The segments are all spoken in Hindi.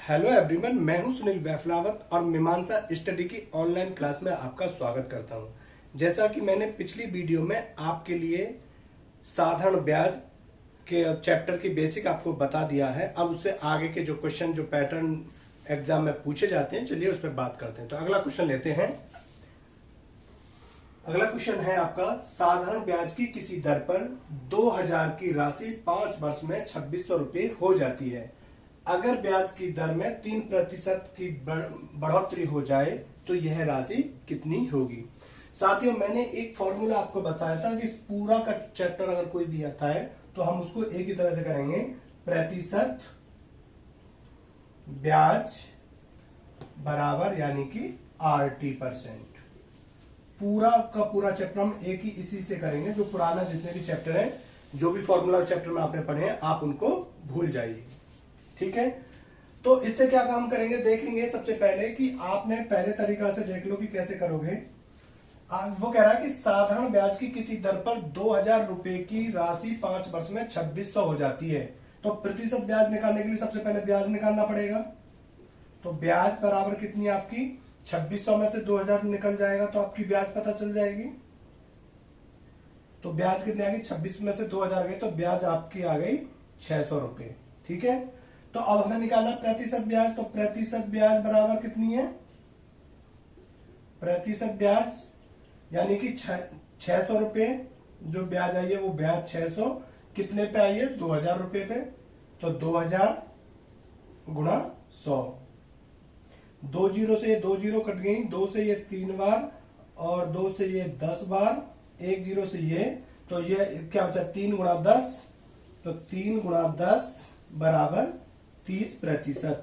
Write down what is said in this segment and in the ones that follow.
हेलो एवरीवन, मैं हूं सुनील वैफलावत और मीमांसा स्टडी की ऑनलाइन क्लास में आपका स्वागत करता हूं। जैसा कि मैंने पिछली वीडियो में आपके लिए साधारण ब्याज के चैप्टर की बेसिक आपको बता दिया है, अब उससे आगे के जो क्वेश्चन जो पैटर्न एग्जाम में पूछे जाते हैं, चलिए उस पर बात करते हैं। तो अगला क्वेश्चन लेते हैं। अगला क्वेश्चन है आपका, साधारण ब्याज की किसी दर पर 2000 की राशि 5 वर्ष में 2600 रुपये हो जाती है। अगर ब्याज की दर में 3% की बढ़ोतरी हो जाए तो यह राशि कितनी होगी। साथियों, मैंने एक फॉर्मूला आपको बताया था कि पूरा का चैप्टर अगर कोई भी आता है तो हम उसको एक ही तरह से करेंगे, प्रतिशत ब्याज बराबर यानी कि RT%। पूरा का पूरा चैप्टर हम एक ही इसी से करेंगे। जो पुराना जितने भी चैप्टर है, जो भी फॉर्मूला चैप्टर में आपने पढ़े हैं, आप उनको भूल जाइए। ठीक है, तो इससे क्या काम करेंगे देखेंगे। सबसे पहले कि आपने पहले तरीका से देख लो कि कैसे करोगे। वो कह रहा है कि साधारण ब्याज की किसी दर पर 2000 रुपए की राशि 5 वर्ष में 2600 हो जाती है। तो प्रतिशत ब्याज निकालने के लिए सबसे पहले ब्याज निकालना पड़ेगा। तो ब्याज बराबर कितनी आपकी 2600 में से 2000 निकल जाएगा तो आपकी ब्याज पता चल जाएगी। तो ब्याज कितनी आ गई, 26 में से 2000 गई तो ब्याज आपकी आ गई 600 रुपए। ठीक है, तो अब हमें निकालना प्रतिशत ब्याज। तो प्रतिशत ब्याज बराबर कितनी है, प्रतिशत ब्याज यानी कि 600 रुपए जो ब्याज आई है वो ब्याज 600 कितने पे आई है, 2000 रुपए पे। तो 2000 गुणा 100, 2 जीरो से ये 2 जीरो कट गई, 2 से ये 3 बार और 2 से ये 10 बार, 1 जीरो से ये, तो ये क्या बचा 3 गुणा 10। तो 3 गुणा 10 बराबर 30%।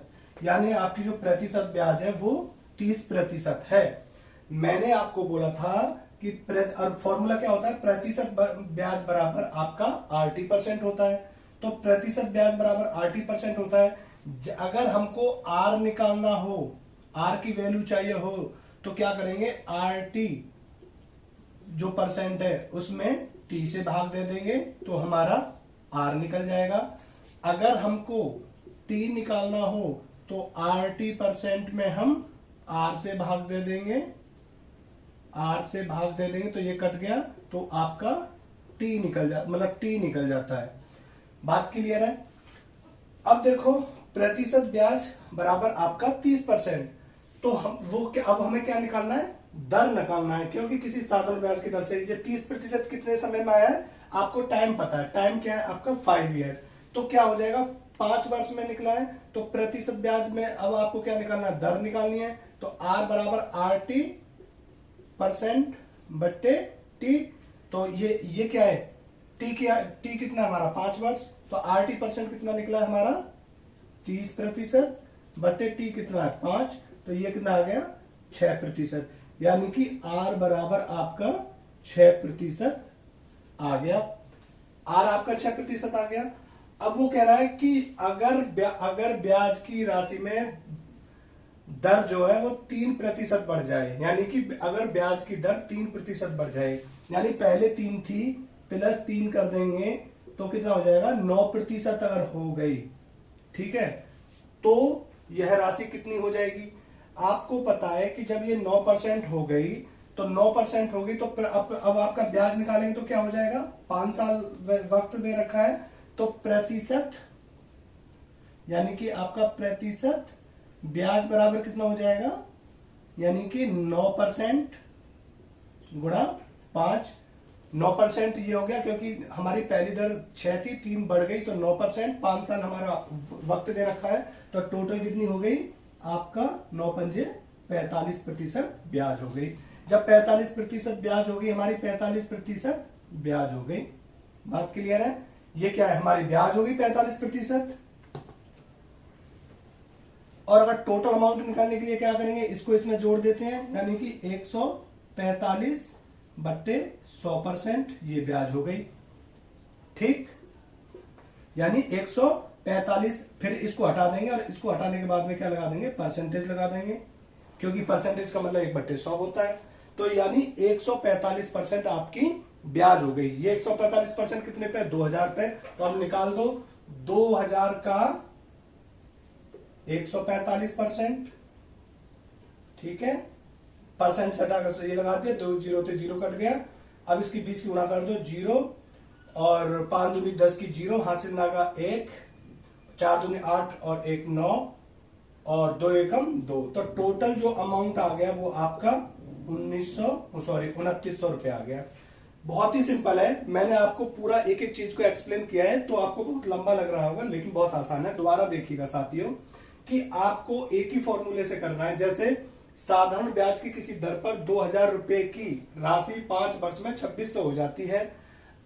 यानी आपकी जो प्रतिशत ब्याज है वो 30% है। मैंने आपको बोला था कि फॉर्मूला क्या होता है, प्रतिशत ब्याज बराबर आपका RT% होता है। तो प्रतिशत ब्याज बराबर RT% होता है। अगर हमको R निकालना हो, R की वैल्यू चाहिए हो, तो क्या करेंगे, RT जो परसेंट है उसमें T से भाग दे देंगे तो हमारा R निकल जाएगा। अगर हमको T निकालना हो तो RT% में हम R से भाग दे देंगे, R से भाग दे देंगे तो ये कट गया तो आपका T निकल जाता है। बात क्लियर है। अब देखो, प्रतिशत ब्याज बराबर आपका 30%। तो हम वो क्या, अब हमें क्या निकालना है, दर निकालना है। क्योंकि किसी साधारण ब्याज की दर से ये 30% कितने समय में आया है, आपको टाइम पता है। टाइम क्या है आपका 5 ईयर। तो क्या हो जाएगा, 5 वर्ष में निकला है। तो प्रतिशत ब्याज में अब आपको क्या निकालना है, दर निकालनी है। तो R बराबर RT% बट्टे T। तो ये क्या है, T कितना हमारा 5 वर्ष। तो RT% कितना निकला है हमारा 30% बट्टे T कितना है 5। तो ये कितना आ गया 6%। यानी कि R बराबर आपका 6% आ गया। R आपका 6% आ गया। अब वो कह रहा है कि अगर ब्याज की राशि में दर जो है वो 3% बढ़ जाए, यानी कि अगर ब्याज की दर 3% बढ़ जाए, यानी पहले 3 थी प्लस 3 कर देंगे तो कितना हो जाएगा 9% अगर हो गई, ठीक है, तो यह राशि कितनी हो जाएगी। आपको पता है कि जब ये 9% हो गई तो 9% होगी तो अब आपका ब्याज निकालेंगे तो क्या हो जाएगा, 5 साल वक्त दे रखा है। तो प्रतिशत यानी कि आपका प्रतिशत ब्याज बराबर कितना हो जाएगा, यानी कि 9% गुणा 5। 9% ये हो गया क्योंकि हमारी पहली दर 6 थी, 3 बढ़ गई तो 9%, 5 साल हमारा वक्त दे रखा है। तो टोटल कितनी हो गई आपका 9 पंजे 45% ब्याज हो गई। जब 45% ब्याज हो गई हमारी, 45% ब्याज हो गई। बात क्लियर है। ये क्या है, हमारी ब्याज होगी 45%। और अगर टोटल अमाउंट निकालने के लिए क्या करेंगे, इसको इसमें जोड़ देते हैं, यानी कि 145 बट्टे 100% ये ब्याज हो गई। ठीक, यानी 145, फिर इसको हटा देंगे और इसको हटाने के बाद में क्या लगा देंगे, परसेंटेज लगा देंगे, क्योंकि परसेंटेज का मतलब 1/100 होता है। तो यानी 145% आपकी ब्याज हो गई। ये 145% कितने पे, 2000 पे। तो हम निकाल दो 2000 का 145%। ठीक है, परसेंट से हटाकर ये लगा दिया, 2 जीरो थे, जीरो कट गया। अब इसकी 20 की गुणा कर दो, 0 और 5 दूनी 10 की 0, हाथ से लगा 1, 4 दूनी 8 और 1 9 और 2 एकम 2। तो टोटल जो अमाउंट आ गया वो आपका 2900 रुपए आ गया। बहुत ही सिंपल है, मैंने आपको पूरा एक एक चीज को एक्सप्लेन किया है, तो आपको बहुत लंबा लग रहा होगा लेकिन बहुत आसान है। दोबारा देखिएगा साथियों कि आपको एक ही फॉर्मूले से करना है। जैसे साधारण ब्याज की किसी दर पर 2000 रुपए की राशि 5 वर्ष में 2600 हो जाती है।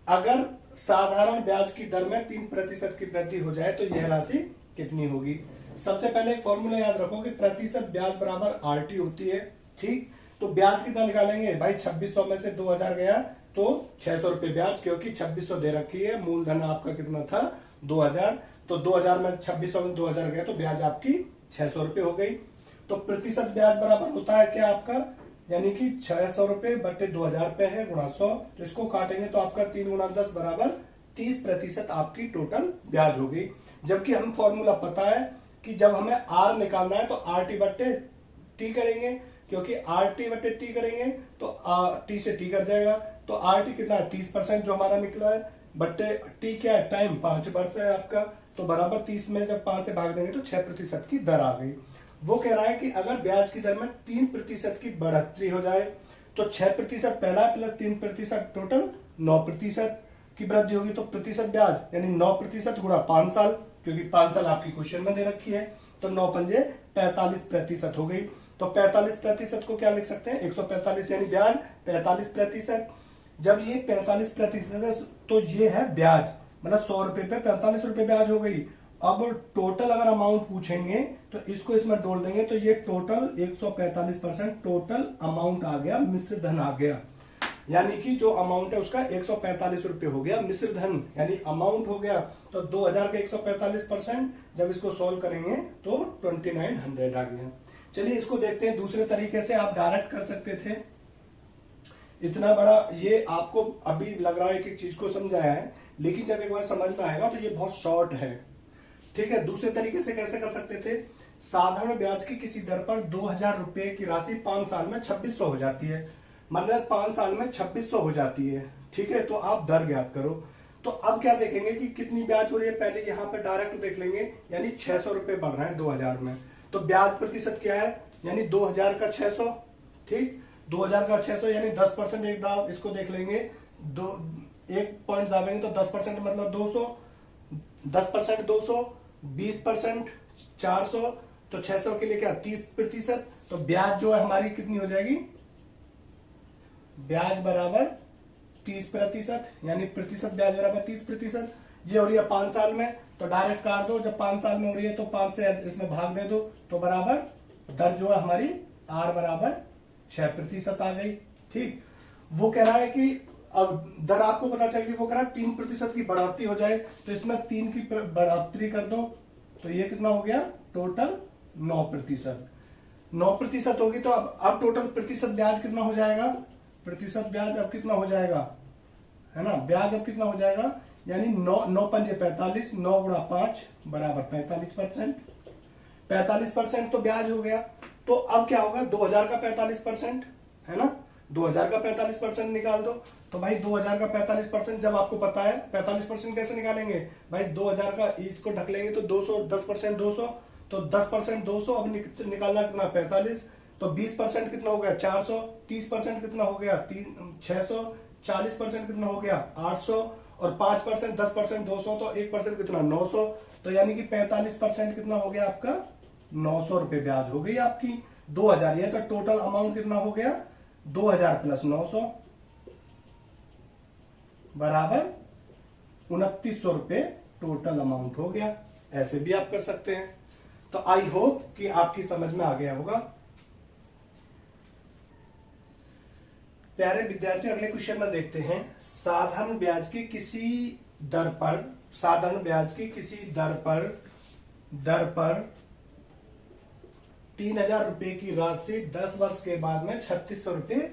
अगर साधारण ब्याज की दर में 3% की वृद्धि हो जाए तो यह राशि कितनी होगी। सबसे पहले एक फॉर्मूला याद रखो कि प्रतिशत ब्याज बराबर आरटी होती है। ठीक, तो ब्याज कितना निकालेंगे भाई, 2600 में से 2000 गया तो 600 रुपए ब्याज, क्योंकि 2600 दे रखी है, मूलधन आपका कितना था 2000, तो 2000 में 2600 में 2000 गया तो ब्याज आपकी 600 रुपए हो गई। तो प्रतिशत ब्याज बराबर होता है क्या आपका, यानी कि 600 रुपए बटे 2000 रुपए है गुणा 100, तो इसको काटेंगे तो आपका 3 गुणा 10 बराबर 30% आपकी टोटल ब्याज हो गई। जबकि हम फॉर्मूला पता है कि जब हमें आर निकालना है तो आर टी बट्टे टी करेंगे, क्योंकि आर टी बट्टे टी करेंगे तो टी से टी कट जाएगा, तो आर टी कितना है 30% जो हमारा निकला है, बट्टे टी क्या है टाइम 5 वर्ष है आपका, तो बराबर 30 में जब 5 से भाग देंगे तो 6% की दर आ गई। वो कह रहा है कि अगर ब्याज की दर में 3% की बढ़ोतरी हो जाए तो 6% पहला प्लस 3% टोटल 9% की वृद्धि होगी। तो प्रतिशत ब्याज यानी 9% गुणा 5 साल, क्योंकि 5 साल आपकी क्वेश्चन में दे रखी है, तो 9 पंजे 45% हो गई। तो 45% को क्या लिख सकते हैं 145, यानी ब्याज 45%। जब ये 45% तो ये है ब्याज, मतलब 100 रुपए पे 45 रुपए ब्याज हो गई। अब टोटल अगर अमाउंट पूछेंगे तो इसको इसमें जोड़ देंगे तो ये टोटल 145% टोटल अमाउंट आ गया, मिश्र धन आ गया, यानी कि जो अमाउंट है उसका 145 रुपए हो गया मिश्र धन, यानी अमाउंट हो गया। तो 2000 का 145%, जब इसको सॉल्व करेंगे तो 2900 आ गया। चलिए इसको देखते हैं दूसरे तरीके से, आप डायरेक्ट कर सकते थे। इतना बड़ा ये आपको अभी लग रहा है कि चीज को समझाया है, लेकिन जब एक बार समझ में आएगा तो ये बहुत शॉर्ट है। ठीक है, दूसरे तरीके से कैसे कर सकते थे, साधारण ब्याज की किसी दर पर 2000 रुपए की राशि 5 साल में 2600 हो जाती है, मतलब 5 साल में 2600 हो जाती है। ठीक है, तो आप दर ज्ञात करो। तो अब क्या देखेंगे कि कितनी ब्याज हो रही है, पहले यहां पे डायरेक्ट देख लेंगे, यानी 600 रुपए बढ़ रहे हैं 2000 में, तो ब्याज प्रतिशत क्या है, यानी 2000 का 600। ठीक, 2000 का 600 यानी 10%, एक दाव इसको देख लेंगे, एक पॉइंट दाबेंगे तो 10% मतलब 200, 10% 200, 20% 400, तो 600 के लिए क्या 30%, तो ब्याज जो है हमारी कितनी हो जाएगी, ब्याज बराबर 30%, यानी प्रतिशत ब्याज बराबर 30%। ये हो रही है 5 साल में, तो डायरेक्ट काट दो, जब 5 साल में हो रही है तो 5 से इसमें भाग दे दो, तो बराबर दर जो है हमारी आर बराबर 6% आ गई। ठीक, वो कह रहा है कि अब दर आपको पता चल गई, वो कह रहा है 3% की बढ़ोतरी हो जाए, तो इसमें 3 की बढ़ोतरी कर दो, तो ये कितना हो गया टोटल 9%। 9% होगी तो अब टोटल प्रतिशत ब्याज कितना हो जाएगा, प्रतिशत ब्याज अब कितना हो जाएगा, है ना, ब्याज अब कितना हो जाएगा, यानी 9 पंजे 45, 9 गुणा 5 बराबर 45%। 45% तो ब्याज हो गया, तो अब क्या होगा 2000 का 45%, है ना, 2000 का 45% निकाल दो। तो भाई 2000 का 45% जब आपको पता है 45% कैसे निकालेंगे भाई, 2000 का इसको ढक लेंगे तो 200, 10% 200, तो 10% 200, अब निकालना कितना 45, तो 20% कितना हो गया 400, 30% कितना हो गया 600, 40% कितना हो गया 800, और 5% 10% 200, तो 1% कितना 900, तो यानी कि 45% कितना हो गया आपका 900 रुपए ब्याज हो गई आपकी 2000, ये तो टोटल अमाउंट कितना हो गया 2000 प्लस 900 बराबर 2900 रुपए टोटल अमाउंट हो गया। ऐसे भी आप कर सकते हैं। तो आई होप कि आपकी समझ में आ गया होगा। प्यारे विद्यार्थी, अगले क्वेश्चन में देखते हैं, साधारण ब्याज की किसी दर पर, साधारण ब्याज की किसी दर पर 3000 रुपए की राशि 10 वर्ष के बाद में 3600 रुपए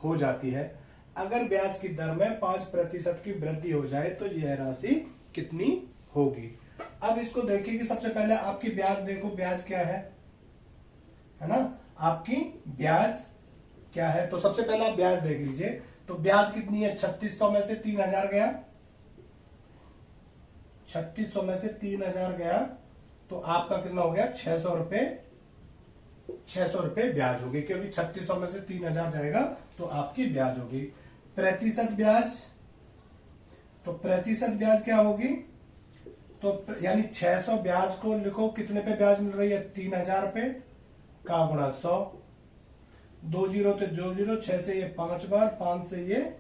हो जाती है। अगर ब्याज की दर में 5% की वृद्धि हो जाए तो यह राशि कितनी होगी। अब इसको देखिए कि सबसे पहले आपकी ब्याज देखो, ब्याज क्या है ना, आपकी ब्याज क्या है। तो सबसे पहले आप ब्याज देख लीजिए। तो ब्याज कितनी है, 3600 में से 3000 गया, 3600 में से 3000 गया, तो आपका कितना हो गया, 600 रुपए, 600 रुपए ब्याज होगी, क्योंकि 3600 में से 3000 जाएगा तो आपकी ब्याज होगी। प्रतिशत ब्याज, तो प्रतिशत ब्याज क्या होगी, तो यानी 600 ब्याज को लिखो, कितने पे ब्याज मिल रही है, 3000 पे का गुणा 100, 2 जीरो तो 2 जीरो, 6 से ये 5 बार, 5 से ये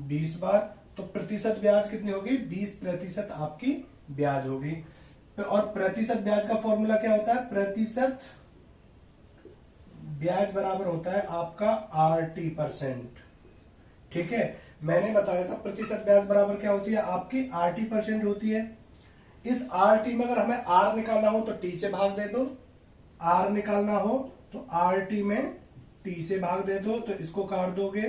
20 बार, तो प्रतिशत ब्याज कितनी होगी, 20% आपकी ब्याज होगी। और प्रतिशत ब्याज का फॉर्मूला क्या होता है, प्रतिशत ब्याज बराबर होता है आपका RT%। ठीक है, मैंने बताया था प्रतिशत ब्याज बराबर क्या होती है, आपकी RT% होती है। इस RT में अगर हमें R निकालना हो तो T से भाग दे दो, R निकालना हो तो RT में T से भाग दे दो, तो इसको काट दोगे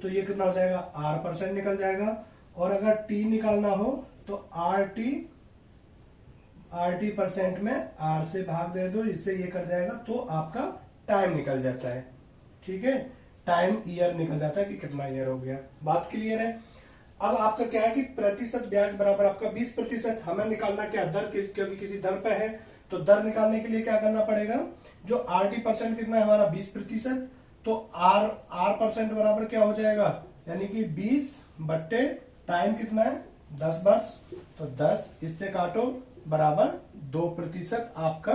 तो ये कितना हो जाएगा, R% निकल जाएगा। और अगर T निकालना हो तो RT% में R से भाग दे दो, इससे ये कट जाएगा, तो आपका टाइम निकल जाता है। ठीक है, टाइम ईयर निकल जाता है कि कितना ईयर हो गया। बात क्लियर है। अब आपका क्या है कि प्रतिशत ब्याज बराबर आपका 20%, हमें निकालना क्या, दर, क्योंकि किसी दर पे है, तो दर निकालने के लिए क्या करना पड़ेगा, जो RT% कितना है हमारा 20%, तो R% बराबर क्या हो जाएगा, यानी कि 20 बट्टे टाइम कितना है 10 वर्ष, तो 10 इससे काटो बराबर 2% आपका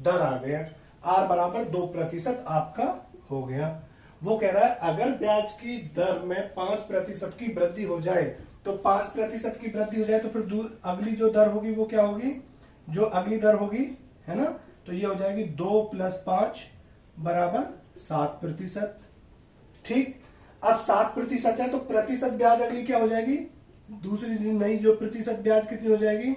दर आ गया। R बराबर 2% आपका हो गया। वो कह रहा है अगर ब्याज की दर में 5% की वृद्धि हो जाए, तो 5% की वृद्धि हो जाए तो फिर अगली जो दर होगी वो क्या होगी, जो अगली दर होगी, है ना, तो ये हो जाएगी 2 + 5 बराबर 7%। ठीक, अब 7% है तो प्रतिशत ब्याज अगली क्या हो जाएगी, दूसरी नई जो प्रतिशत ब्याज कितनी हो जाएगी,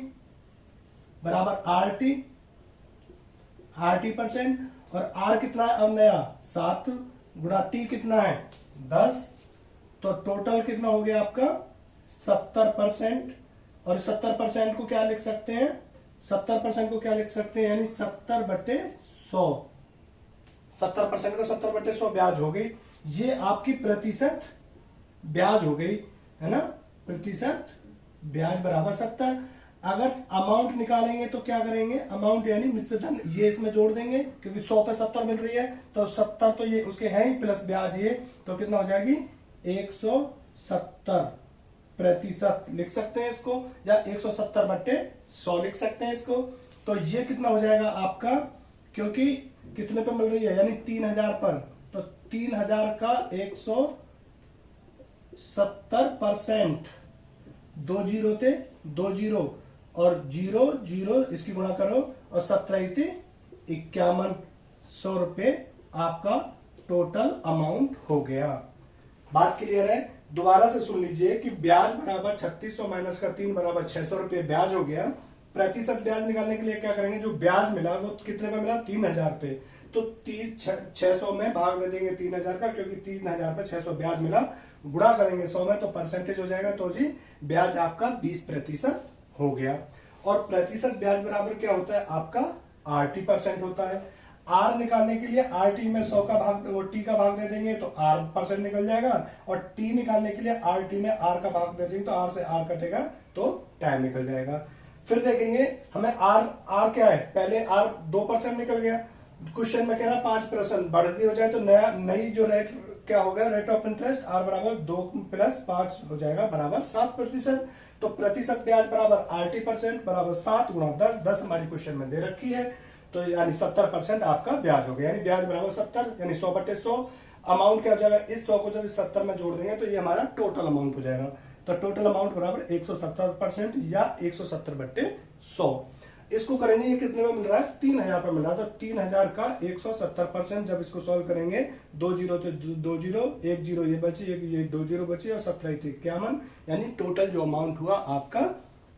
बराबर RT%। और R कितना है अब नया, 7 गुणा T कितना है 10, तो टोटल कितना हो गया आपका 70%। और 70% को क्या लिख सकते हैं, 70% को क्या लिख सकते हैं, यानी 70/100, 70% को 70/100 ब्याज हो गई। ये आपकी प्रतिशत ब्याज हो गई, है ना, प्रतिशत ब्याज बराबर 70। अगर अमाउंट निकालेंगे तो क्या करेंगे, अमाउंट यानी मिश्र धन, ये इसमें जोड़ देंगे, क्योंकि 100 पे 70 मिल रही है, तो 70 तो ये उसके हैं ही, प्लस ब्याज ये, तो कितना हो जाएगी 170% लिख सकते हैं इसको, या 170/100 लिख सकते हैं इसको। तो ये कितना हो जाएगा आपका, क्योंकि कितने पे मिल रही है, यानी 3000 पर, तो 3000 का 170%, 2 जीरो थे 2 जीरो, और 0 0 इसकी गुणा करो, और 17 5100 रुपए आपका टोटल अमाउंट हो गया। बात क्लियर है। दोबारा से सुन लीजिए कि ब्याज बराबर 3600 माइनस का 3 बराबर 600 रुपए ब्याज हो गया। प्रतिशत ब्याज निकालने के लिए क्या करेंगे, जो ब्याज मिला वो कितने पे मिला, 3000 पे, तो 600 में भाग दे देंगे 3000 का, क्योंकि 3000 पे 600 ब्याज मिला, गुणा करेंगे 100 में, तो परसेंटेज हो जाएगा, तो जी ब्याज आपका 20% हो गया। और प्रतिशत ब्याज बराबर क्या होता है आपका RT% होता है। R निकालने के लिए RT में 100 का भाग, वो T का भाग दे देंगे तो R% निकल जाएगा, और T निकालने के लिए RT में R का भाग दे देंगे तो R से R कटेगा तो टाइम निकल जाएगा। फिर देखेंगे हमें R क्या है, पहले R 2% निकल गया, क्वेश्चन में कह रहा 5% बढ़ती हो जाए तो नई जो रेट क्या होगा, रेट ऑफ इंटरेस्ट R बराबर 2 + 5 हो जाएगा बराबर 7%। तो प्रतिशत ब्याज बराबर RT% बराबर 7 गुणा 10, 10 हमारी क्वेश्चन में दे रखी है, तो यानी 70% आपका ब्याज हो गया, यानी ब्याज बराबर 70, यानी 100/100। अमाउंट क्या हो जाएगा, इस 100 को जब 70 में जोड़ देंगे तो ये हमारा टोटल अमाउंट हो जाएगा, तो टोटल अमाउंट बराबर 170% या 170/100। इसको करेंगे, ये कितने में मिल रहा है, 3000 पे मिल रहा है, तो 3000 का 170%, जब इसको सॉल्व करेंगे 2 जीरो तो 2 जीरो, 1 जीरो ये बची, ये 2 जीरो बची, और 17 51, यानी टोटल जो अमाउंट हुआ आपका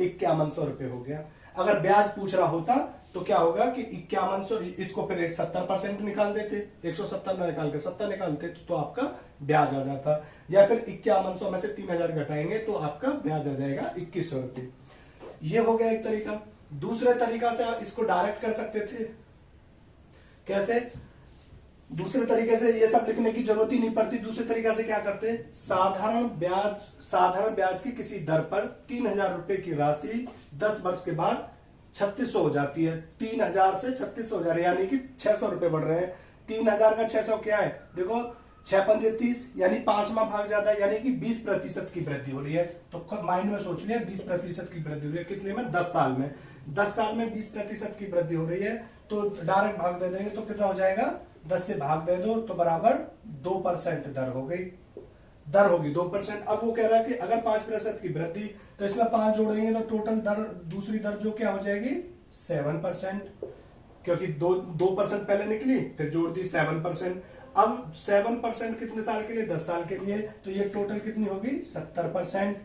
5100 रुपए हो गया। अगर ब्याज पूछ रहा होता तो क्या होगा कि 5100, इसको फिर 70% निकाल देते, 170 में निकाल के 70 निकालते, तो आपका ब्याज आ जाता, या फिर 5100 में से 3000 घटाएंगे तो आपका ब्याज आ जाएगा 2100 रुपए। ये हो गया एक तरीका। दूसरे तरीका से इसको डायरेक्ट कर सकते थे। कैसे? दूसरे तरीके से ये सब लिखने की जरूरत ही नहीं पड़ती। दूसरे तरीके से क्या करते? साधारण ब्याज की किसी दर पर 3,000 रुपए की राशि 10 वर्ष के बाद 3600 हो जाती है। 3,000 से 3600 हो जा रही है, यानी कि 600 रुपए बढ़ रहे हैं। 3,000 का 600 क्या है? देखो 6 × 30 यानी 5वां भाग ज्यादा है, यानी कि 20% की वृद्धि हो रही है। तो माइंड में सोच लिया 20% की वृद्धि हो रही है। कितने में? 10 साल में। 10 साल में 20% की वृद्धि हो रही है, तो डायरेक्ट भाग दे देंगे तो कितना हो जाएगा? 10 से भाग दे दो तो बराबर 2% दर हो गई। दर होगी 2%। अब वो कह रहा है कि अगर 5% की वृद्धि, तो इसमें 5 जोड़ेंगे तो टोटल दर, दूसरी दर जो क्या हो जाएगी? 7%, क्योंकि 2% पहले निकली, फिर जोड़ दी 7%। अब 7% कितने साल के लिए? 10 साल के लिए। तो ये टोटल कितनी होगी? 70%।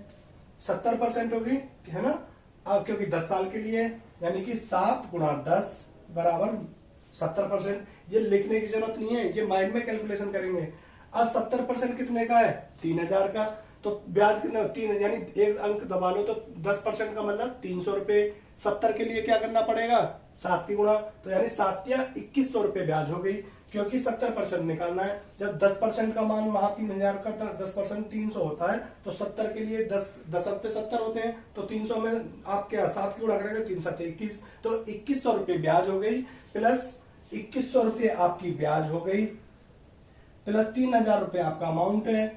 70% होगी, है ना? अब क्योंकि 10 साल के लिए, यानी कि 7 × 10 बराबर 70%। ये लिखने की जरूरत नहीं है, ये माइंड में कैलकुलेशन करेंगे। अब 70% कितने का है? 3,000 का। तो ब्याज कितना? 3, यानी एक अंक दबा लो तो 10% का मतलब 300 रुपए। 70 के लिए क्या करना पड़ेगा? 7 की गुणा, तो यानी 7 या 2100 रुपए ब्याज हो गई, क्योंकि 70% निकालना है। जब 10% का मान वहां 3,000 का था, 10% 300 होता है, तो 70 के लिए 10 हफ्ते 70 होते हैं, तो 300 में आप क्या 7 की गुणा करेंगे? 3 7 21, तो 2100 रुपए ब्याज हो गई, प्लस 2100 रुपए आपकी ब्याज हो गई, प्लस 3,000 रुपए आपका अमाउंट है।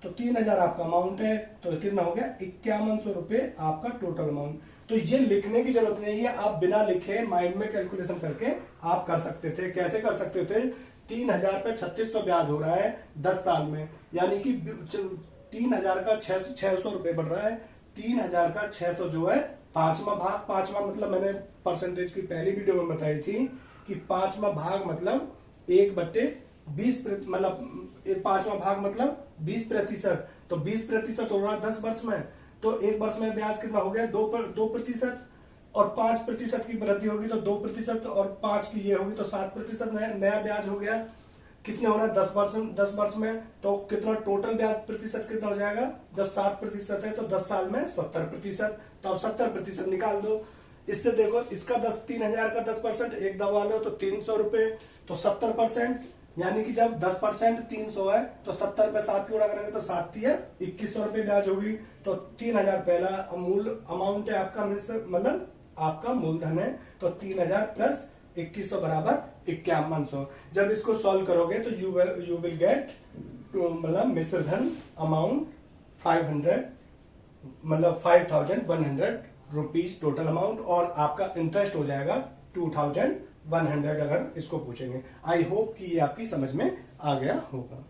तो 3,000 आपका अमाउंट है, तो कितना हो गया? 5100 रुपए आपका टोटल अमाउंट। तो ये लिखने की जरूरत नहीं है, आप बिना लिखे माइंड में कैलकुलेशन करके आप कर सकते थे। कैसे कर सकते थे? 3,000 पे 3600 ब्याज हो रहा है 10 साल में, यानी कि 3,000 का 600 रुपए बढ़ रहा है। 3,000 का 600 जो है 5वां भाग, 5वां मतलब मैंने परसेंटेज की पहली वीडियो में बताई थी कि 5वां भाग मतलब 1/20, मतलब 5वां भाग मतलब 20%। तो 20% हो रहा है 10 वर्ष में, तो एक वर्ष में ब्याज कितना हो गया? 2%। और 5% की वृद्धि होगी तो 2%, और 5 की ये होगी तो 7% नया ब्याज हो गया। कितने हो रहा है? 10 वर्ष में, तो कितना टोटल ब्याज प्रतिशत कितना हो जाएगा? जब 7% है तो 10 साल में 70%, तो अब 70% निकाल दो। इससे देखो, इसका 3,000 का 10% एक दबा लो तो 300 रुपए, तो 70%, यानी कि जब 10% 300 है, तो 70 पे 7 की गुणा करेंगे तो 7 है 2100 रुपए ब्याज होगी। तो 3,000 पहला मूल अमाउंट है आपका, मतलब आपका मूलधन है, तो 3,000 प्लस 2100 बराबर 5100। जब इसको सॉल्व करोगे तो यू विल गेट मतलब मिश्र धन अमाउंट 500, मतलब 5,100 रुपीज टोटल अमाउंट, और आपका इंटरेस्ट हो जाएगा 2,100 अगर इसको पूछेंगे। आई होप कि ये आपकी समझ में आ गया होगा।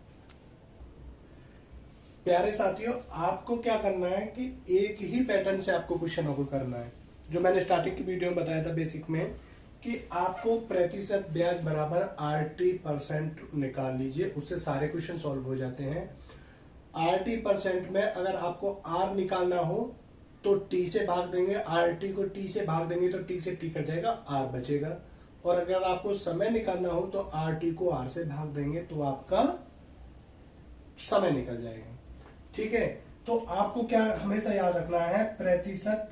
प्यारे साथियों, आपको क्या करना है कि एक ही पैटर्न से आपको क्वेश्चनों को करना है, जो मैंने स्टार्टिंग की वीडियो में बताया था बेसिक में, कि आपको प्रतिशत ब्याज बराबर RT% निकाल लीजिए, उससे सारे क्वेश्चन सॉल्व हो जाते हैं। RT% में अगर आपको R निकालना हो तो T से भाग देंगे, RT को T से भाग देंगे तो T से T कट जाएगा, R बचेगा। और अगर आपको समय निकालना हो तो RT को R से भाग देंगे तो आपका समय निकल जाएगा। ठीक है, तो आपको क्या हमेशा याद रखना है? प्रतिशत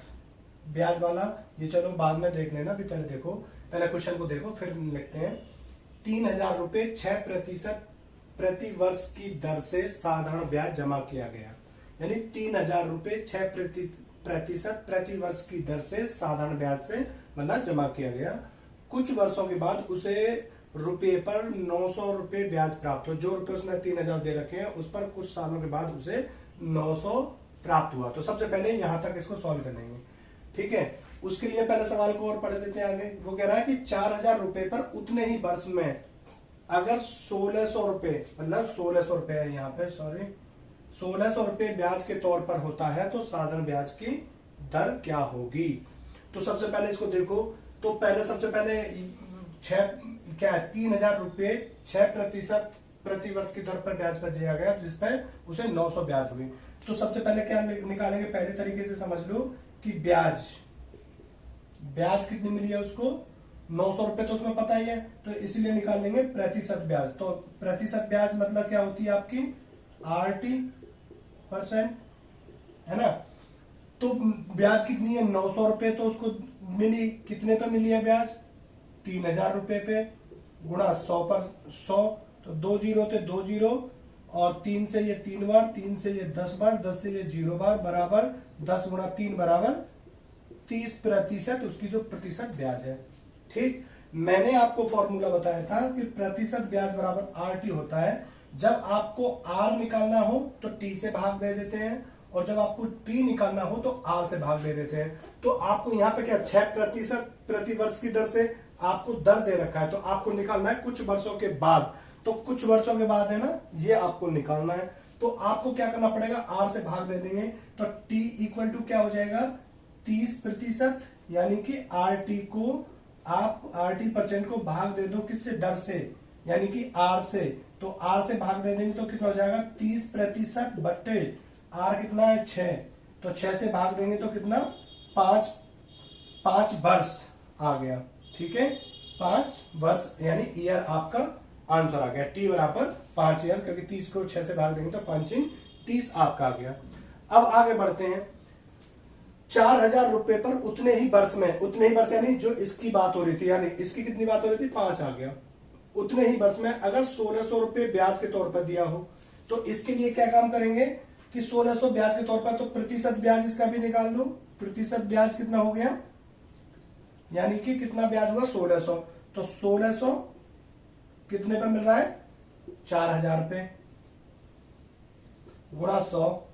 ब्याज वाला, ये चलो बाद में देख लेना, भी पहले देखो, पहले क्वेश्चन को देखो फिर लिखते हैं। 3,000 रुपए 6% प्रति वर्ष की दर से साधारण ब्याज जमा किया गया, यानी 3,000 रुपए 6% प्रति वर्ष की दर से साधारण ब्याज से मतलब जमा किया गया। कुछ वर्षों के बाद उसे रुपए पर 900 रुपए ब्याज प्राप्त हो। जो रुपए उसने 3,000 दे रखे हैं उस पर कुछ सालों के बाद उसे 900 प्राप्त हुआ। तो सबसे पहले यहां तक इसको सॉल्व कर लेंगे। ठीक है, उसके लिए पहले सवाल को और पढ़ देते हैं आगे। वो कह रहा है कि 4,000 रुपए पर उतने ही वर्ष में अगर 1,600 रुपए, मतलब 1,600 रुपए है यहाँ पे, सॉरी 1,600 रुपए ब्याज के तौर पर होता है तो साधारण ब्याज की दर क्या होगी। तो सबसे पहले इसको देखो, तो पहले सबसे पहले 3,000 रुपए 6% प्रति वर्ष की दर पर ब्याज पर दिया गया, जिस पर उसे 900 ब्याज हुई। तो सबसे पहले क्या निकालेंगे? पहले तरीके से समझ लो कि ब्याज कितनी मिली है उसको, 900 रुपए, तो उसमें पता ही है, तो इसलिए निकाल लेंगे प्रतिशत ब्याज। तो प्रतिशत ब्याज मतलब क्या होती है आपकी? RT%, है ना। तो ब्याज कितनी है? 900 रुपए, तो उसको मिली, कितने पे मिली है ब्याज? 3000 रुपए पे, गुणा 100 पर 100, तो 2 जीरो थे 2 जीरो, और 3 से ये 3 बार, 3 से ये 10 बार, 10 से ये 0 बार, बराबर 10 गुणा 3 बराबर 30% उसकी जो प्रतिशत ब्याज है। ठीक, मैंने आपको फॉर्मूला बताया था कि प्रतिशत ब्याज बराबर RT होता है। जब आपको R निकालना हो तो T से भाग दे देते हैं, और जब आपको T निकालना हो तो R से भाग दे देते हैं। तो आपको यहाँ पे क्या 6% प्रति वर्ष की दर से आपको दर दे रखा है, तो आपको निकालना है कुछ वर्षों के बाद। तो कुछ वर्षों के बाद है ना, ये आपको निकालना है। तो आपको क्या करना पड़ेगा, R से भाग दे देंगे, तो T इक्वल टू क्या हो जाएगा 30%, यानी कि RT को आप RT% को भाग दे दो किससे, दर से, यानी कि R से। तो R से भाग दे देंगे तो कितना हो जाएगा 30% बट्टे R कितना है 6, तो 6 से भाग देंगे तो कितना 5 वर्ष आ गया। ठीक है, 5 वर्ष यानी ईयर आपका आंसर आ गया। T बराबर 5 ईयर, क्योंकि 30 को 6 से भाग देंगे तो 5 × 30 आपका आ गया। अब आगे बढ़ते हैं, 4000 रुपए पर उतने ही वर्ष में, उतने ही वर्ष यानी जो इसकी बात हो रही थी, यानी इसकी कितनी बात हो रही थी 5 आ गया, उतने ही वर्ष में अगर 1600 रुपए ब्याज के तौर पर दिया हो, तो इसके लिए क्या काम करेंगे कि 1600 ब्याज के तौर पर, तो प्रतिशत ब्याज इसका भी निकाल लो। प्रतिशत ब्याज कितना हो गया, यानी कि कितना ब्याज हुआ 1600, तो 1600 कितने पे मिल रहा है 4000 पे, गुणा 100,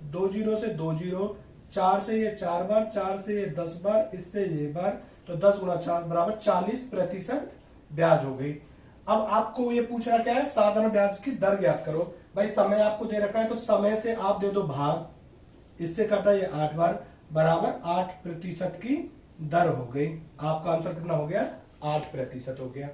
2 जीरो से 2 जीरो, 4 से ये 4 बार, 4 से ये 10 बार, इससे ये बार, तो 10 गुणा 4 बराबर 40% ब्याज हो गई। अब आपको ये पूछ रहा क्या है, साधारण ब्याज की दर ज्ञात करो। भाई समय आपको दे रखा है, तो समय से आप दे दो भाग, इससे कटा ये 8 बार, बराबर 8% की दर हो गई। आपका आंसर कितना हो गया 8% हो गया।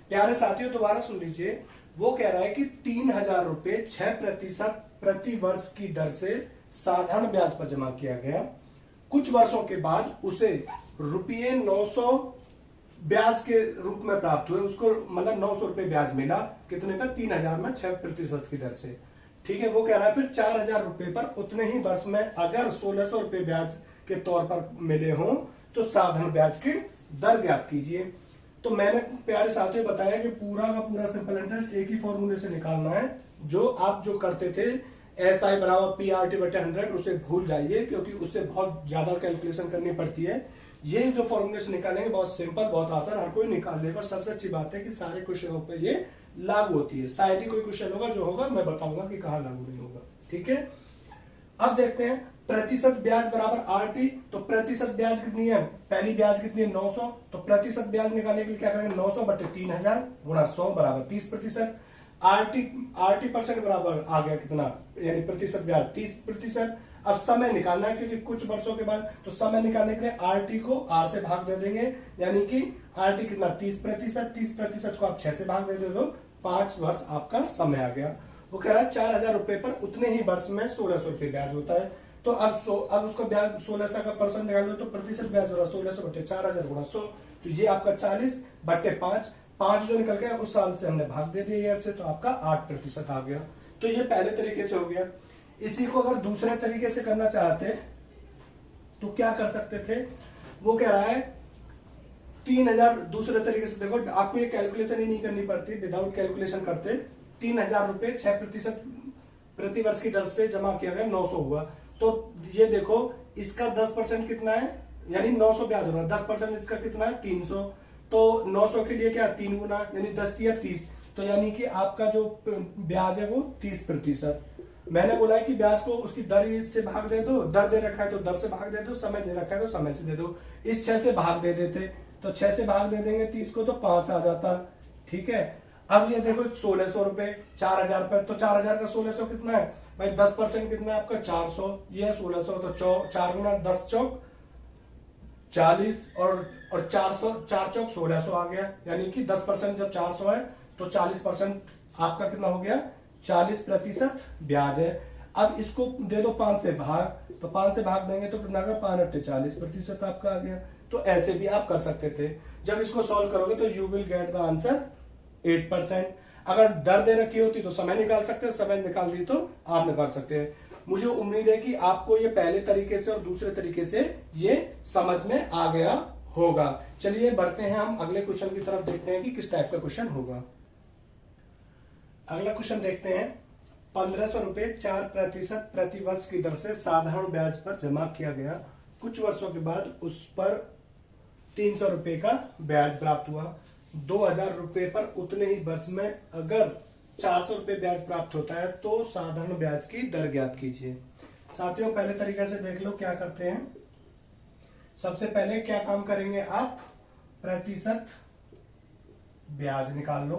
प्यारे साथियों दोबारा सुन लीजिए, वो कह रहा है कि 3000 रुपए 6% प्रति वर्ष की दर से साधारण ब्याज पर जमा किया गया। कुछ वर्षों के बाद उसे रुपये 900 ब्याज के रूप में प्राप्त हुए, उसको मतलब 900 रुपए ब्याज मिला, कितने पर 3000 में 6% की दर से। ठीक है, वो कह रहा है फिर 4000 रुपए पर उतने ही वर्ष में अगर 1600 रुपए ब्याज के तौर पर मिले हों तो साधारण ब्याज की दर ज्ञात कीजिए। तो मैंने प्यारे साथियों बताया कि पूरा का पूरा सिंपल इंटरेस्ट एक ही फॉर्मूले से निकालना है। जो आप जो करते थे SI बराबर PRT/100, उसे भूल जाइए, क्योंकि उससे बहुत ज्यादा कैलकुलेशन करनी पड़ती है। ये जो फॉर्मूले से निकालेंगे बहुत सिंपल, बहुत आसान, हर कोई निकाल लेगा। और सबसे अच्छी बात है कि सारे क्वेश्चनों पे ये लागू होती है। शायद ही कोई क्वेश्चन होगा जो होगा मैं बताऊंगा कि कहाँ लागू नहीं होगा। ठीक है, अब देखते हैं प्रतिशत ब्याज बराबर RT। तो प्रतिशत ब्याज कितनी है, पहली ब्याज कितनी है 900, तो प्रतिशत ब्याज निकालने के लिए क्या करेंगे 900 बटे 3000 गुणा 100 बराबर 30%। RT% बराबर आ गया कितना, यानी प्रतिशत ब्याज 30%। अब समय निकालना है, क्योंकि कुछ वर्षों के बाद, तो समय निकालने के लिए RT को R से भाग दे देंगे, यानी कि RT कितना 30%, 30% को आप 6 से भाग दे दो, 5 वर्ष आपका समय आ गया। वो कह रहा है 4000 रुपए पर उतने ही वर्ष में 1600 रुपए ब्याज होता है। तो अब उसको ब्याज 1600 का परसेंट निकाल लो, तो प्रतिशत ब्याज होगा 1600 बटे 4000 गुणा 100, तो ये आपका 40 बटे 5 जो निकल गया उस साल से हमने भाग दे दिया ईयर से, तो आपका 8% आ गया। तो ये पहले तरीके से हो गया। इसी को अगर दूसरे तरीके से करना चाहते तो क्या कर सकते थे, वो कह रहा है 3000, दूसरे तरीके से देखो, आपको ये कैलकुलेशन ही नहीं करनी पड़ती, विदाउट कैलकुलेशन करते 3000 रुपए 6% प्रति वर्ष की दर से जमा किया गया, 900 हुआ। तो ये देखो इसका 10% कितना है, यानी 900 ब्याज हो रहा है, 10% इसका कितना है 300। तो 900 के लिए क्या 3 गुना, यानी 10 या 30, तो यानी कि आपका जो ब्याज है वो 30%। मैंने बोला है कि ब्याज को उसकी दर से भाग दे दो, दर दे रखा है तो दर से भाग दे दो, समय दे रखा है तो समय से दे दो। इस 6 से भाग दे देते, तो 6 से भाग दे देंगे 30 को, तो 5 आ जाता। ठीक है, अब ये देखो 1600 रुपए 4000 पर, तो 4000 का 1600 कितना है भाई, 10% कितना है आपका 400, ये है 1600, तो 4 गुना 10 चौक 40 और 400, 4 चौक 1600 आ गया, यानी कि 10% जब 400 है तो 40% आपका कितना हो गया 40% ब्याज है। अब इसको दे दो 5 से भाग, तो 5 से भाग देंगे तो कितना का 5 × 40% आपका आ गया। तो ऐसे भी आप कर सकते थे। जब इसको सॉल्व करोगे तो you will get the answer 8%। अगर दर दे रखी होती तो समय निकाल सकते हैं, समय निकाल दी तो आप निकाल सकते हैं। मुझे उम्मीद है कि आपको ये पहले तरीके से और दूसरे तरीके से ये समझ में आ गया होगा। चलिए बढ़ते हैं हम अगले क्वेश्चन की तरफ, देखते हैं कि किस टाइप का क्वेश्चन होगा। अगला क्वेश्चन देखते हैं। 1500 रुपए 4% प्रति वर्ष की दर से साधारण ब्याज पर जमा किया गया, कुछ वर्षों के बाद उस पर 300 रुपए का ब्याज प्राप्त हुआ। 2000 रुपए पर उतने ही वर्ष में अगर 400 रुपए ब्याज प्राप्त होता है तो साधारण ब्याज की दर ज्ञात कीजिए। साथियों पहले तरीके से देख लो क्या करते हैं। सबसे पहले क्या काम करेंगे आप, प्रतिशत ब्याज निकाल लो।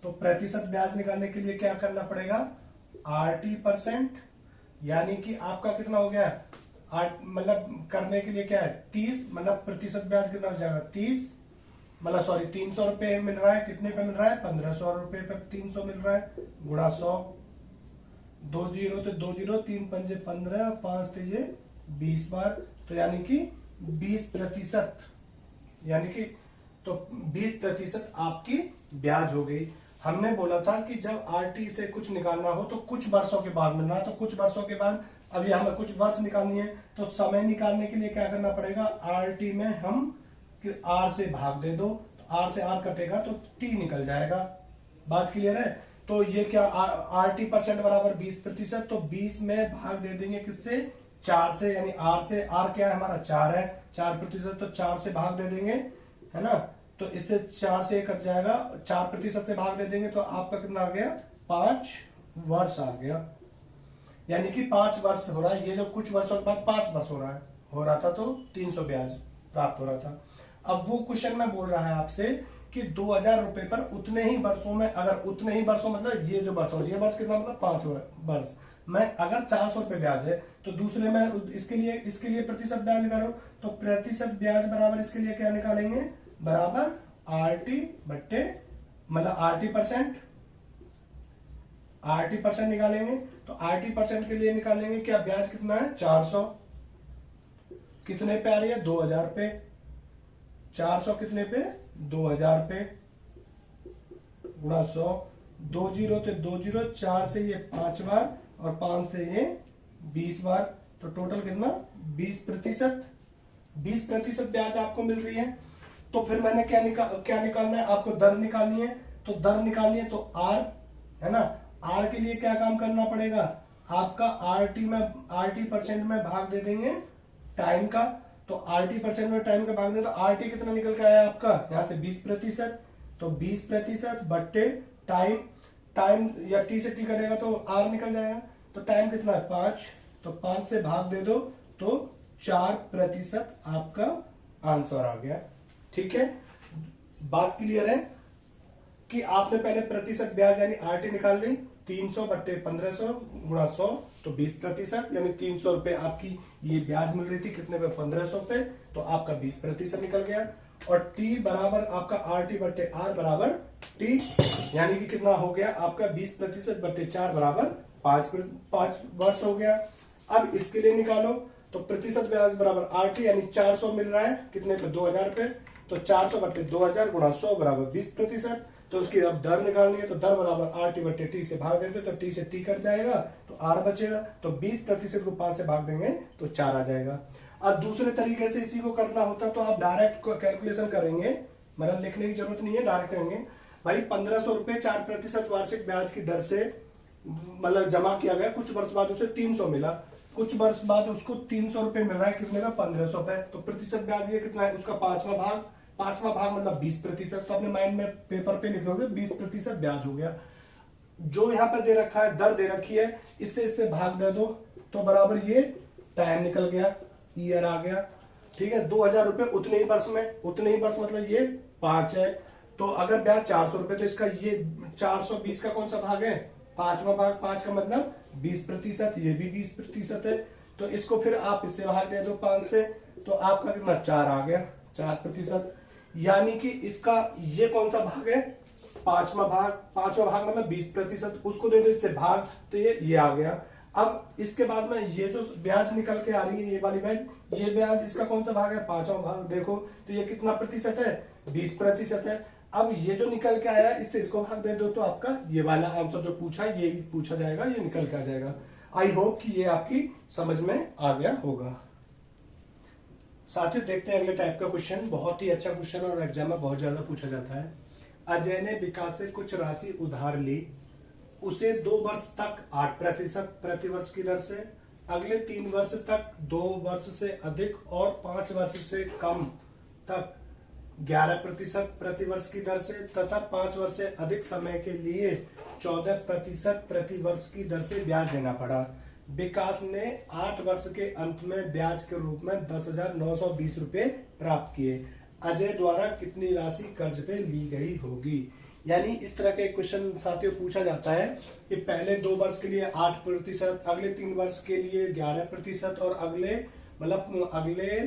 तो प्रतिशत ब्याज निकालने के लिए क्या करना पड़ेगा, RT%, यानी कि आपका कितना हो गया, मतलब करने के लिए क्या है 30, मतलब प्रतिशत ब्याज कितना हो जाएगा 30, मतलब सॉरी 300 रुपए मिल रहा है, कितने पे मिल रहा है 1500 रुपए पे 300 मिल रहा है, गुणा 100, 2 जीरो तो 2 जीरो, 3 पंजे 15, 5 तेजे 20 बार, तो यानी कि 20%, यानी कि तो 20% आपकी ब्याज हो गई। हमने बोला था कि जब RT से कुछ निकालना हो तो कुछ वर्षों के बाद मिलना है, तो कुछ वर्षों के बाद अभी हमें कुछ वर्ष निकालनी है, तो समय निकालने के लिए क्या करना पड़ेगा, RT में हम R से भाग दे दो, तो R से R कटेगा तो T निकल जाएगा। बात क्लियर है। तो ये क्या RT% बराबर 20%, तो 20 में भाग दे देंगे किससे, 4 से, यानी R से, R क्या है हमारा 4 है, 4%, तो 4 से भाग दे देंगे, है ना, तो इससे 4 से कट जाएगा, 4% से भाग दे देंगे तो आपका कितना आ गया, 5 वर्ष आ गया, यानी कि 5 वर्ष हो रहा है। ये जो कुछ वर्षों के बाद 5 वर्ष हो रहा था तो 300 ब्याज प्राप्त हो रहा था। अब वो क्वेश्चन में बोल रहा है आपसे कि 2000 रुपए पर उतने ही वर्षों में, अगर उतने ही वर्षों मतलब ये जो वर्ष हो, ये वर्ष कितना मतलब 5 वर्ष में अगर 400 रुपए ब्याज है, तो दूसरे में इसके लिए प्रतिशत ब्याज निकालो, तो प्रतिशत ब्याज बराबर इसके लिए क्या निकालेंगे, बराबर RT बट्टे, मतलब RT% निकालेंगे, तो RT% के लिए निकालेंगे क्या, ब्याज कितना है 400, कितने पे आ रही है 2000 पे, 400 कितने पे 2000 पे, गुणा 100, 2 जीरो तो 2 जीरो, 4 से ये 5 बार और 5 से ये 20 बार, तो टोटल कितना 20%, 20% ब्याज आपको मिल रही है। तो फिर मैंने क्या निकालना है, आपको दर निकालनी है, तो दर निकालनी है तो R, है ना, R के लिए क्या काम करना पड़ेगा, आपका RT% में भाग दे देंगे टाइम का, तो RT% में टाइम का भाग दें तो RT कितना निकल के आया आपका, यहां से 20%, तो 20% बट्टे टाइम या T से T कटेगा तो R निकल जाएगा, तो टाइम कितना है 5, तो 5 से भाग दे दो तो 4% आपका आंसर आ गया। ठीक है, बात क्लियर है कि आपने पहले प्रतिशत ब्याज यानी RT निकाल ली, 300 बट्टे 1500 गुणा 100, तो 20%, यानी 300 रुपए आपकी ये ब्याज मिल रही थी, कितने पे 1500 पे, तो आपका 20% निकल गया। और T बराबर आपका RT बट्टे R बराबर T, यानी कि कितना हो गया आपका 20% बट्टे 4 बराबर 5 वर्ष हो गया। अब इसके लिए निकालो, तो प्रतिशत ब्याज बराबर RT, यानी 400 मिल रहा है कितने पे 2000 पे, तो 400 बट्टे 2000 गुणा 100 बराबर 20%, तो उसकी अब दर निकालनी है, तो दर बराबर RT बट्टे T से भाग देंगे तो T से T कट जाएगा तो R बचेगा, तो 20% को 5 से भाग देंगे तो 4 आ जाएगा। अब दूसरे तरीके से इसी को करना होता तो आप डायरेक्ट कैलकुलेशन करेंगे, मतलब लिखने की जरूरत नहीं है, डायरेक्ट करेंगे भाई 1500 रुपए 4% वार्षिक ब्याज की दर से मतलब जमा किया गया, कुछ वर्ष बाद उसे 300 मिला, कुछ वर्ष बाद उसको 300 रुपए मिल रहा है, कितने का 1500 पे, तो प्रतिशत ब्याज ये कितना है, उसका 5वां भाग मतलब 20%, तो अपने माइंड में पेपर पे लिखोगे 20% ब्याज हो गया। जो यहाँ पे दे रखा है, दर दे रखी है, इससे भाग दे दो तो बराबर ये टाइम निकल गया, ईयर आ गया। ठीक है, 2000 रुपए उतने ही वर्ष में, उतने ही वर्ष मतलब ये 5 है, तो अगर ब्याज 400 रुपए, तो इसका ये 420 का कौन सा भाग है, 5वां भाग, 5 का मतलब 20%, ये भी 20% है, तो इसको फिर आप इससे भाग दे दो 5 से, तो आपका कितना 4 आ गया, 4%, यानी कि इसका ये कौन सा भाग है, 5वां भाग मतलब 20%, उसको दे दो इससे भाग, तो ये आ गया। अब इसके बाद में ये जो ब्याज निकल के आ रही है, ये वाली ब्याज, ये ब्याज इसका कौन सा भाग है, 5वां भाग, देखो तो ये कितना प्रतिशत है, 20% है। अब ये जो निकल के आया इससे इसको भाग दे दो तो आपका ये वाला आंसर जो पूछा ये पूछा जाएगा, ये निकल के आ जाएगा। आई होप कि ये आपकी समझ में आ गया होगा। साथियों देखते हैं अगले टाइप का क्वेश्चन। बहुत ही अच्छा क्वेश्चन और एग्जाम में बहुत ज्यादा पूछा जाता है। अजय ने विकास से कुछ राशि उधार ली, उसे 2 वर्ष तक 8% प्रतिवर्ष की दर से, अगले 3 वर्ष तक 2 वर्ष से अधिक और 5 वर्ष से कम तक 11% प्रतिवर्ष की दर से तथा 5 वर्ष से अधिक समय के लिए 14% प्रतिवर्ष की दर से ब्याज देना पड़ा। विकास ने 8 वर्ष के अंत में ब्याज के रूप में 10,920 रुपए प्राप्त किए। अजय द्वारा कितनी राशि कर्ज पे ली गई होगी। यानी इस तरह के क्वेश्चन साथियों पूछा जाता है कि पहले 2 वर्ष के लिए 8%, अगले 3 वर्ष के लिए 11% और अगले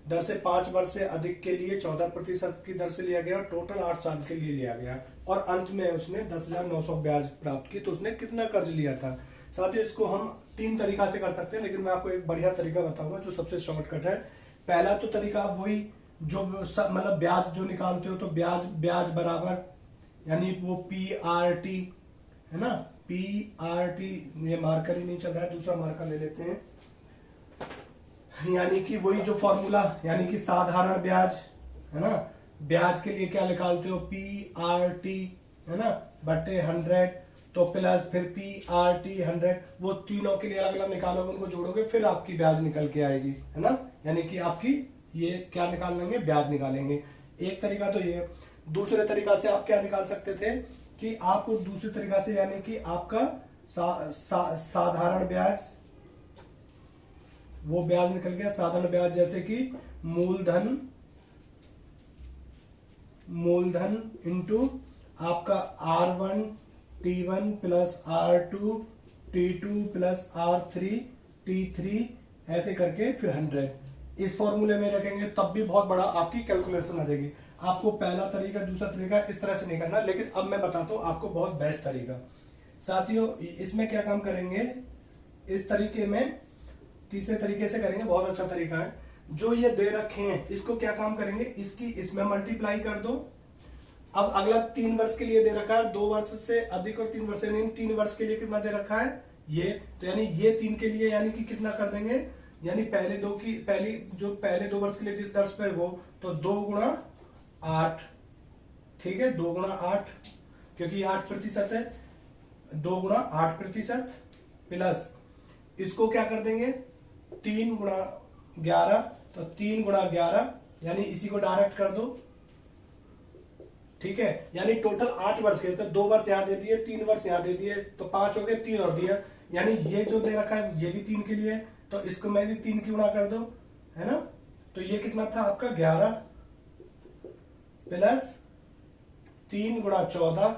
दर से 5 वर्ष से अधिक के लिए 14% की दर से लिया गया। टोटल 8 साल के लिए लिया गया और अंत में उसने 10,900 ब्याज प्राप्त की। तो उसने कितना कर्ज लिया था। साथियों इसको हम 3 तरीका से कर सकते हैं, लेकिन मैं आपको एक बढ़िया तरीका बताऊंगा जो सबसे शॉर्टकट है। पहला तो तरीका वही जो ब्याज जो निकालते हो, तो ब्याज बराबर यानी वो PRT है ना, PRT, ये मार्कर ही नहीं चल रहा है, दूसरा मार्कर ले लेते हैं। यानी कि वही जो फॉर्मूला, यानी कि साधारण ब्याज है ना, ब्याज के लिए क्या निकालते हो PRT है ना बटे 100, तो प्लस फिर PRT 100, वो तीनों के लिए अलग अलग निकालोगे, उनको जोड़ोगे फिर आपकी ब्याज निकल के आएगी है ना। यानी कि आपकी ये क्या निकाल लेंगे, ब्याज निकालेंगे। एक तरीका तो ये। दूसरे तरीका से आप क्या निकाल सकते थे कि आप दूसरे तरीका से यानी कि आपका साधारण ब्याज, वो ब्याज निकल गया साधारण ब्याज, जैसे कि मूलधन इंटू आपका R1 T1 plus R2 T2 plus R3 T3 ऐसे करके फिर 100 इस फॉर्मूले में रखेंगे, तब भी बहुत बड़ा आपकी कैलकुलेशन आ जाएगी। आपको पहला तरीका दूसरा तरीका इस तरह से नहीं करना, लेकिन अब मैं बताता हूं आपको बहुत बेस्ट तरीका। साथियों इसमें क्या काम करेंगे, इस तरीके में तीसरे तरीके से करेंगे, बहुत अच्छा तरीका है। जो ये दे रखे हैं इसको क्या काम करेंगे, इसकी इसमें मल्टीप्लाई कर दो। अब अगला 3 वर्ष के लिए दे रखा है, 2 वर्ष से अधिक और 3 वर्ष से नहीं, 3 वर्ष के लिए कितना दे रखा है ये, तो यानी ये 3 के लिए यानी कि कितना कर देंगे, यानी पहले 2 वर्ष के लिए जिस दर पे वो, तो 2 गुणा 8, ठीक है 2 गुणा 8, क्योंकि 8% है, 2 गुणा 8% प्लस इसको क्या कर देंगे 3 गुणा 11, तो 3 गुणा 11 यानी इसी को डायरेक्ट कर दो, ठीक है। यानी टोटल 8 वर्ष के, तो 2 वर्ष यहां दे दिए, 3 वर्ष यहां दे दिए, तो 5 हो गए, 3 और दिया, यानी ये जो दे रखा है ये भी 3 के लिए, तो इसको मैं भी 3 की गुणा कर दो है ना। तो ये कितना था आपका 11 प्लस 3 गुणा 14,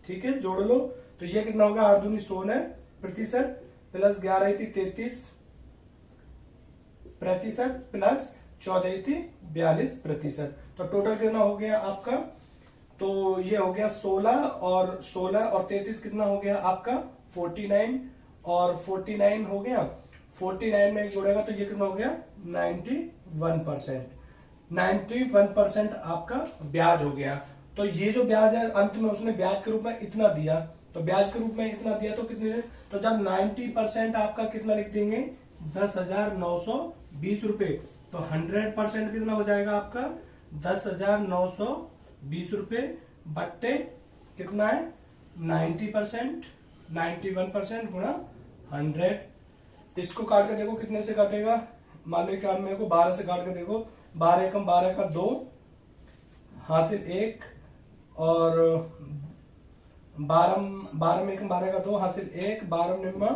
ठीक है जोड़ लो, तो ये कितना होगा 8 दूनी 16% प्लस 11 थी 33% प्लस 14 थी 42%, तो टोटल कितना हो गया आपका, तो ये हो गया 16 और 33 कितना हो गया आपका 49, और 49 हो गया, 49 में जोड़ेगा तो ये कितना हो गया 91% आपका ब्याज हो गया। तो ये जो ब्याज है अंत में उसने ब्याज के रूप में इतना दिया, तो ब्याज के रूप में इतना दिया तो कितने, तो जब 90% आपका कितना लिख देंगे 10,920 रुपए, तो 100% कितना हो जाएगा आपका 10,920 रुपए बट्टे कितना है 90%, 91% गुणा 100। इसको काट के देखो कितने से काटेगा, मान लो क्या मेरे को 12 से काट के देखो, 12 एकम 12 का 2 हासिल 1, और 12 में एकम 12 का 2 हासिल 1, 12 निम्मा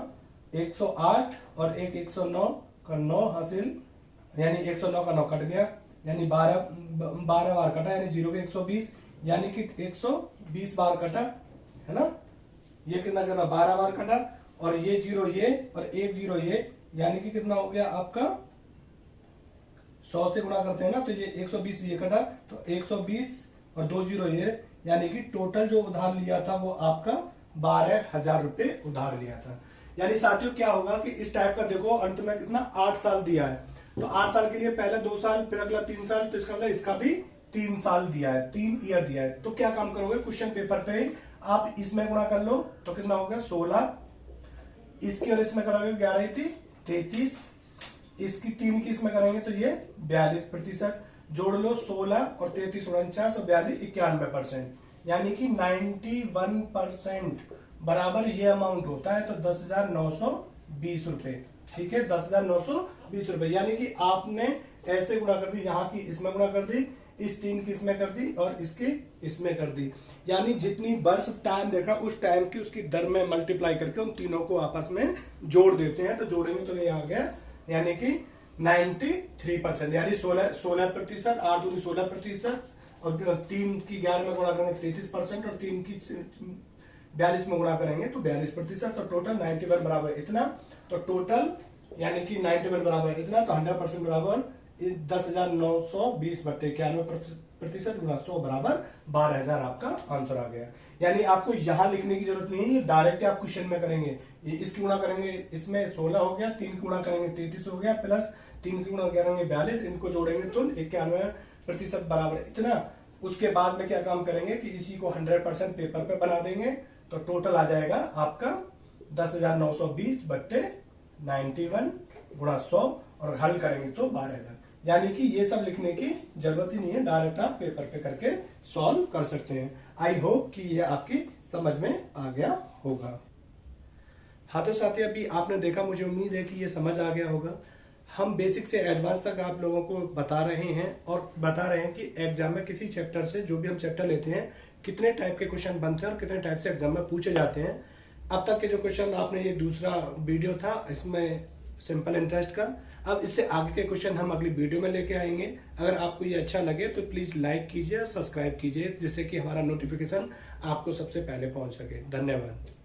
108 और 109 का 9 हासिल, यानी 109 का 9 कट गया, यानी 12 बार कटा, यानी 0 के 120, यानी कि 120 बार कटा है ना। ये कितना कटा 12 बार कटा, और ये 0 ये और 1 0 ये, यानी कि कितना हो गया आपका 100 से गुणा करते हैं ना, तो ये 120 ये कटा, तो 120 और 2 0 ये, यानी कि टोटल जो उधार लिया था वो आपका 12,000 रुपए उधार लिया था। यानी साथियों क्या होगा कि इस टाइप का देखो अंत में कितना 8 साल दिया है, तो 8 साल के लिए पहले 2 साल फिर अगला 3 साल, तो इसका मतलब इसका भी 3 साल दिया है, 3 ईयर दिया है। तो क्या काम करोगे क्वेश्चन पेपर पे आप इसमें गुणा कर लो, तो कितना हो गया 16 इसकी और इसमें करोगे 11 थी 33, इसकी 3 की इसमें करेंगे तो ये 42%। जोड़ लो 16 और 33 49 और 42 91%, यानी कि 91% बराबर ये अमाउंट होता है। तो 10,920 रुपए, ठीक है, 10,920 रुपए, यानी कि आपने ऐसे गुणा कर दी, यहाँ की इसमें गुणा कर दी, इस 3 की इसमें कर दी और इसकी इसमें कर दी, यानी जितनी वर्ष टाइम देखा उस टाइम की उसकी दर में मल्टीप्लाई करके उन तीनों को आपस में जोड़ देते हैं। तो जोड़ेंगे तो ये आ गया, यानी कि 93%, यानी 16%, 8 दूनी 16%, और 3 की 11 में गुणा करेंगे 33% और 3 की 42 में गुणा करेंगे तो 42%। तो टोटल 91 बराबर इतना, तो टोटल यानी कि 91 बराबर इतना, तो 100% बराबर 10,920 बट्टे 91% गुणा 100 बराबर 12,000 आपका आंसर आ गया। यानी आपको यहां लिखने की जरूरत नहीं है, ये डायरेक्ट आप क्वेश्चन में करेंगे। ये इसकी गुणा करेंगे, इसमें 16 हो गया, 3 की गुणा करेंगे 33 हो गया, प्लस 3 की गुणा करेंगे 42, इनको जोड़ेंगे तो 91% बराबर इतना। उसके बाद में क्या काम करेंगे कि इसी को 100% पेपर पे बना देंगे, तो टोटल आ जाएगा आपका 10,920 बट्टे 91 गुणा 100 और हल करेंगे तो 12,000। यानी कि ये सब लिखने की जरूरत ही नहीं है, डायरेक्ट आप पेपर पे करके सॉल्व कर सकते हैं। आई होप कि ये आपकी समझ में आ गया होगा। हाँ तो साथी, अभी आपने देखा, मुझे उम्मीद है कि ये समझ आ गया होगा। हम बेसिक से एडवांस तक आप लोगों को बता रहे हैं और बता रहे हैं कि एग्जाम में किसी चैप्टर से, जो भी हम चैप्टर लेते हैं, कितने टाइप के क्वेश्चन बनते हैं और कितने टाइप से एग्जाम में पूछे जाते हैं। अब तक के जो क्वेश्चन आपने, ये दूसरा वीडियो था इसमें सिंपल इंटरेस्ट का। अब इससे आगे के क्वेश्चन हम अगली वीडियो में लेके आएंगे। अगर आपको ये अच्छा लगे तो प्लीज लाइक कीजिए और सब्सक्राइब कीजिए, जिससे कि हमारा नोटिफिकेशन आपको सबसे पहले पहुंच सके। धन्यवाद।